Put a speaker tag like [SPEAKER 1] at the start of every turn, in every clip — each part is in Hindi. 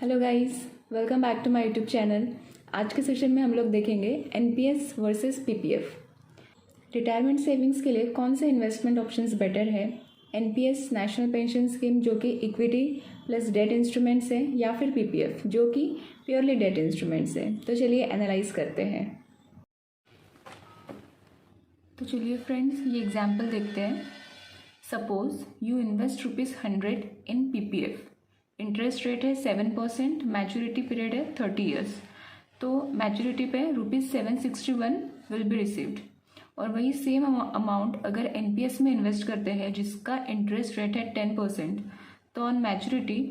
[SPEAKER 1] Hello guys, welcome back to my YouTube channel. आज के सेशन में हम लोग देखेंगे NPS versus PPF. Retirement savings के लिए कौन से इन्वेस्टमेंट ऑप्शंस बेटर है। एनपीएस नेशनल पेंशन स्कीम जो कि इक्विटी प्लस डेट इंस्ट्रूमेंट्स है, या फिर पीपीएफ जो कि प्योरली डेट इंस्ट्रूमेंट्स है। तो चलिए एनालाइज करते हैं। तो चलिए फ्रेंड्स, ये एग्जाम्पल देखते हैं। Suppose you invest ₹100 in PPF. Interest rate है 7%, मैच्योरिटी पीरियड है 30 ईयर्स। तो मैच्योरिटी पे ₹761 विल बी रिसीव्ड। और वही सेम अमाउंट अगर एनपीएस में इन्वेस्ट करते हैं जिसका इंटरेस्ट रेट है 10%, तो ऑन मैच्योरिटी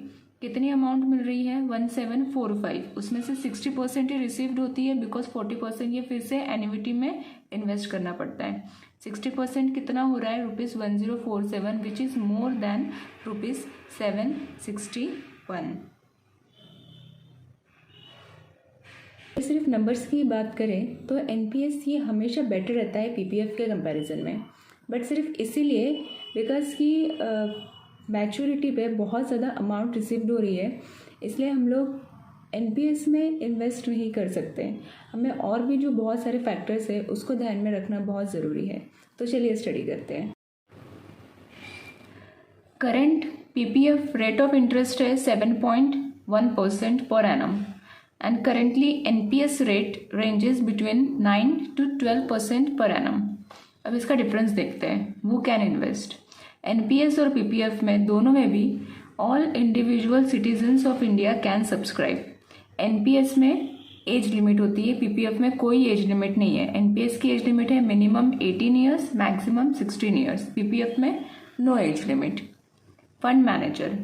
[SPEAKER 1] कितनी अमाउंट मिल रही है 1745। उसमें से 60% ही रिसीव्ड होती है, बिकॉज 40% ये फिर से एन्युइटी में इन्वेस्ट करना पड़ता है। 60% कितना हो रहा है ₹1047, विच इज़ मोर देन ₹761। सिर्फ नंबर्स की बात करें तो एनपीएस ये हमेशा बेटर रहता है पीपीएफ के कंपैरिजन में, बट सिर्फ इसीलिए बिकॉज की मैच्योरिटी पे बहुत ज़्यादा अमाउंट रिसीव्ड हो रही है, इसलिए हम लोग एनपीएस में इन्वेस्ट नहीं कर सकते। हमें और भी जो बहुत सारे फैक्टर्स है उसको ध्यान में रखना बहुत ज़रूरी है। तो चलिए स्टडी करते हैं। Current PPF rate of interest है 7.1% per annum, and currently NPS rate ranges between 9 to 12% per annum. अब इसका डिफरेंस देखते हैं। वो कैन इन्वेस्ट एनपीएस और पीपीएफ में, दोनों में भी all individual citizens of India can subscribe. NPS में एज लिमिट होती है, पीपीएफ में कोई एज लिमिट नहीं है। एनपीएस की एज लिमिट है minimum 18 years, maximum 16 years. PPF में no age limit. Fund manager,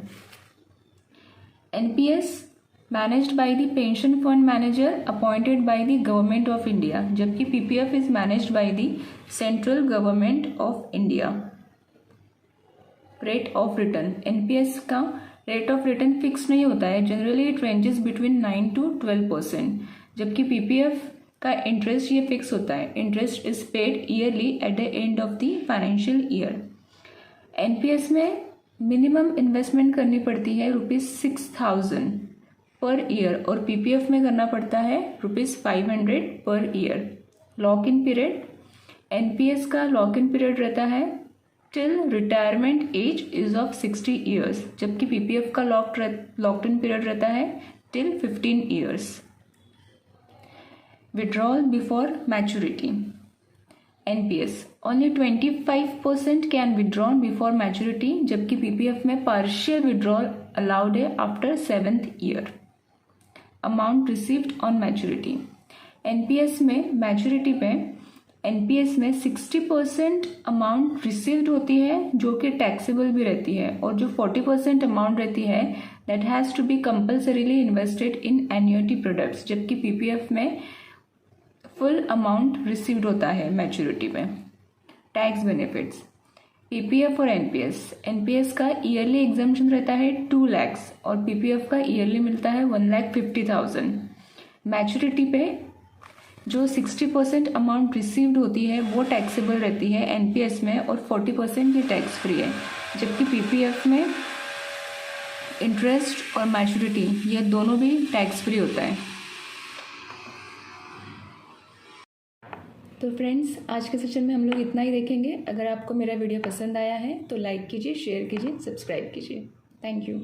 [SPEAKER 1] NPS managed by the pension fund manager appointed by the government of India, जबकि PPF is managed by the central government of India. Rate of return, NPS का रेट ऑफ रिटर्न फिक्स नहीं होता है, generally it ranges between 9 to 12%, जबकि पीपीएफ का इंटरेस्ट ये फिक्स होता है। Interest is paid yearly at the end of the financial year. NPS में मिनिमम इन्वेस्टमेंट करनी पड़ती है ₹6000 पर ईयर, और पीपीएफ में करना पड़ता है ₹500 per year. Lock in period, NPS का लॉक इन पीरियड रहता है till retirement age is of 60 years, जबकि पीपीएफ का लॉक्ड इन पीरियड रहता है till 15 years. Withdrawal before maturity, NPS only 25% can withdrawn before maturity, जबकि पीपीएफ में पार्शियल विड्रॉल अलाउड है after 7th year. Amount received on maturity, NPS में मैच्योरिटी पे एनपीएस में 60% अमाउंट रिसीव्ड होती है जो कि टैक्सेबल भी रहती है, और जो 40% अमाउंट रहती है that has to be compulsorily invested in annuity products, जबकि पीपीएफ में फुल अमाउंट रिसीव्ड होता है मैच्योरिटी में। टैक्स बेनिफिट्स, पीपीएफ और एनपीएस, एनपीएस का ईयरली एग्जम्पशन रहता है 2 लाख और पीपीएफ का ईयरली मिलता है 1,50,000। मैच्योरिटी पे जो 60% अमाउंट रिसीव्ड होती है वो टैक्सेबल रहती है एनपीएस में, और 40% ये टैक्स फ्री है, जबकि पीपीएफ में इंटरेस्ट और मैच्योरिटी ये दोनों भी टैक्स फ्री होता है। तो फ्रेंड्स, आज के सेशन में हम लोग इतना ही देखेंगे। अगर आपको मेरा वीडियो पसंद आया है तो लाइक कीजिए, शेयर कीजिए, सब्सक्राइब कीजिए। Thank you.